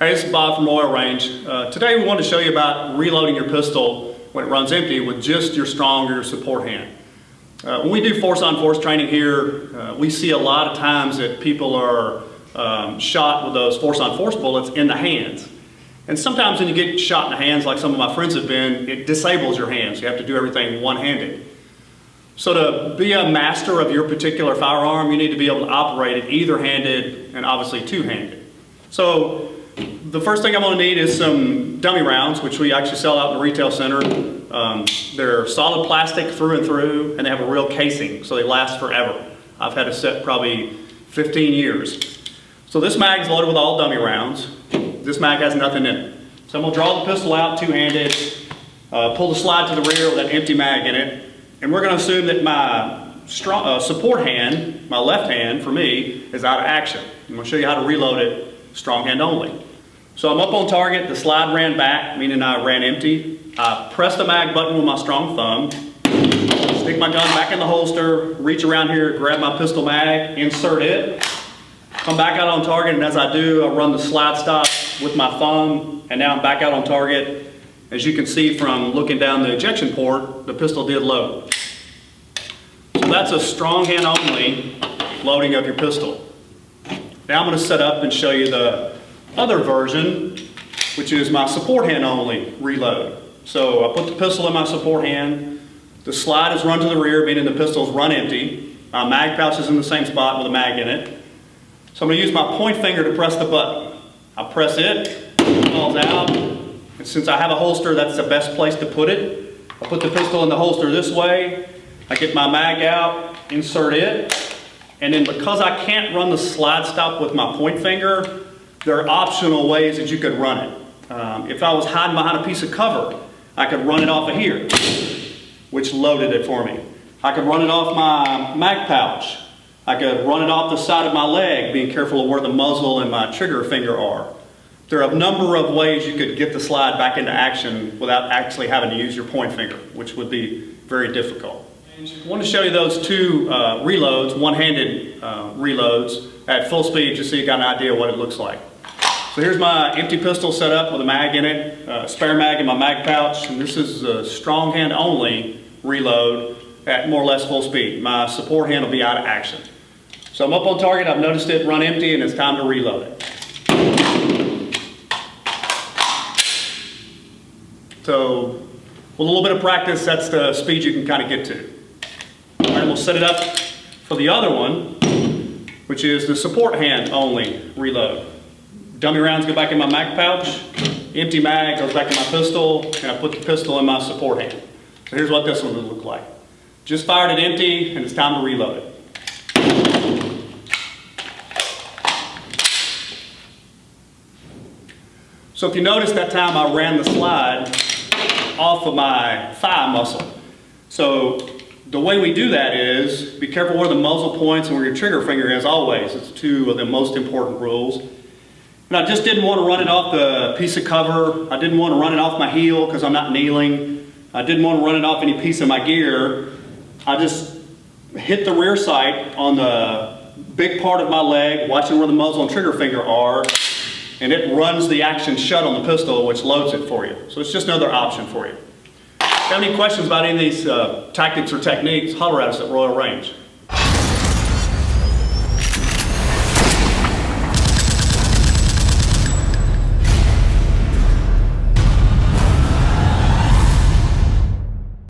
Hey, this is Bob from Royal Range. Today we want to show you about reloading your pistol when it runs empty with just your strong or your support hand. When we do force-on-force training here, we see a lot of times that people are shot with those force-on-force bullets in the hands. And sometimes when you get shot in the hands, like some of my friends have been, it disables your hands. You have to do everything one-handed. So to be a master of your particular firearm, you need to be able to operate it either-handed and obviously two-handed. So the first thing I'm going to need is some dummy rounds, which we actually sell out in the retail center. They're solid plastic through and through, and they have a real casing, so they last forever. I've had a set probably 15 years. So this mag is loaded with all dummy rounds. This mag has nothing in it. So I'm going to draw the pistol out two-handed, pull the slide to the rear with that empty mag in it, and we're going to assume that my support hand, my left hand for me, is out of action. I'm going to show you how to reload it strong hand only. So I'm up on target, the slide ran back, meaning I ran empty. I press the mag button with my strong thumb, stick my gun back in the holster, reach around here, grab my pistol mag, insert it, come back out on target, and as I do, I run the slide stop with my thumb, and now I'm back out on target. As you can see from looking down the ejection port, the pistol did load. So that's a strong hand only loading of your pistol. Now I'm going to set up and show you the other version, which is my support hand only reload. So I put the pistol in my support hand, the slide is run to the rear, meaning the pistol's run empty. My mag pouch is in the same spot with a mag in it. So I'm going to use my point finger to press the button. I press it falls out, and since I have a holster, that's the best place to put it. I put the pistol in the holster this way, I get my mag out, insert it, and then because I can't run the slide stop with my point finger, there are optional ways that you could run it. If I was hiding behind a piece of cover, I could run it off of here, which loaded it for me. I could run it off my mag pouch. I could run it off the side of my leg, being careful of where the muzzle and my trigger finger are. There are a number of ways you could get the slide back into action without actually having to use your point finger, which would be very difficult. I want to show you those two reloads, one-handed reloads at full speed, just so you got an idea of what it looks like. So here's my empty pistol set up with a mag in it, spare mag in my mag pouch, and this is a strong hand only reload at more or less full speed. My support hand will be out of action. So I'm up on target, I've noticed it run empty, and it's time to reload it. So with a little bit of practice, that's the speed you can kind of get to. All right, we'll set it up for the other one, which is the support hand only reload. Dummy rounds go back in my mag pouch, empty mag goes back in my pistol, and I put the pistol in my support hand. So here's what this one would look like. Just fired it empty, and it's time to reload it. So if you notice that time I ran the slide off of my thigh muscle. So the way we do that is, be careful where the muzzle points and where your trigger finger is always. It's two of the most important rules. And I just didn't want to run it off the piece of cover. I didn't want to run it off my heel because I'm not kneeling. I didn't want to run it off any piece of my gear. I just hit the rear sight on the big part of my leg, watching where the muzzle and trigger finger are, and it runs the action shut on the pistol, which loads it for you. So it's just another option for you. If you have any questions about any of these tactics or techniques, holler at us at Royal Range.